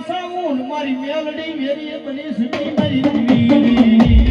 વરસાવું મારી મેલડી વેરી બની સુની મારી દીવી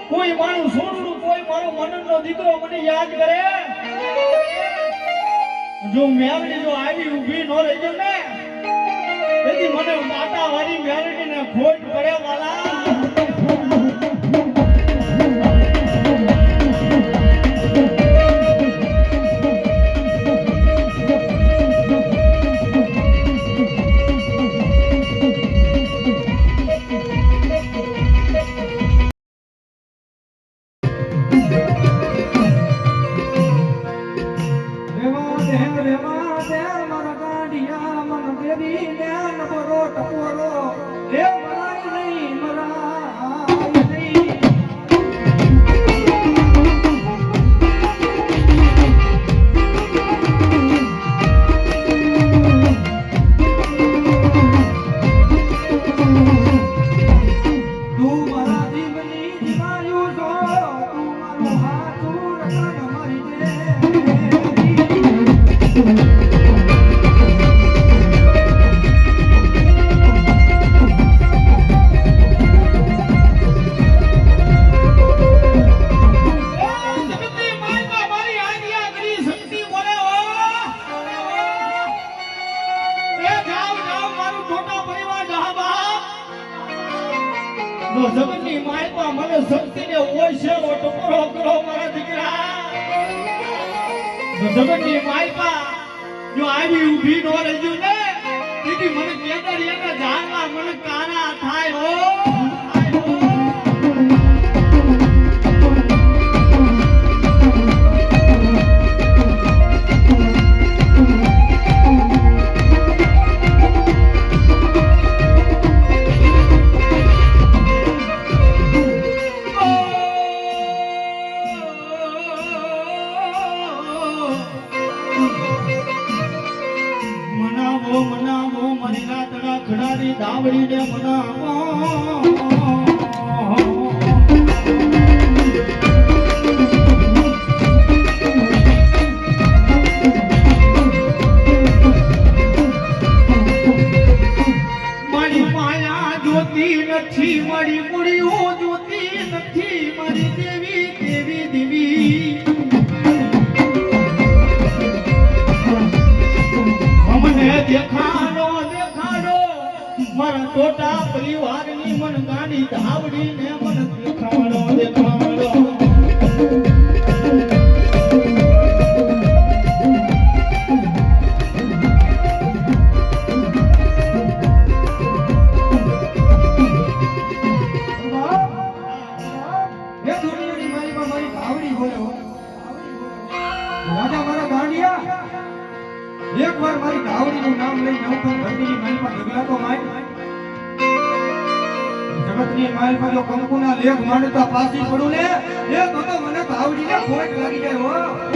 કોઈ મારું સોનું કોઈ મારો મનનો દીકરો મને યાદ કરે જો મેલડી જો આવી ઊભી ન રહી ગયો ને તેથી મને માતા વાળી મેલડી ને ખોટ પડે વાલા જગતની માયપા મને શક્તિને ઓછેલો ટુકડો કરો મારા દીકરા જગતની માયપા જો આવી ઊભી નો રહી ને તેથી મને કેદરિયાના ઝાડમાં મને કાના થાય હો મનાવો મારી રાતના ખડાની દાવડીને મનાવો મારી માયા જોતી નથી મારી મુડીઓ જોતી નથી મારી દેવી દેવી દેવી અમને દેખાડો દેખાડો મારા ટોટા પરિવારની મન ગાડી ધાવડીને મન દેખાડો દેખાડો એક વાર મારી ધાવડીનું નામ લઈ નવખર ધરતીની માલમાં ઢગલાતો માય જગતની માલમાં જો કંકુના લેખ માંડતા પાછી પડું ને એ તો મને ધાવડીને ખોટ લાગી જાય હો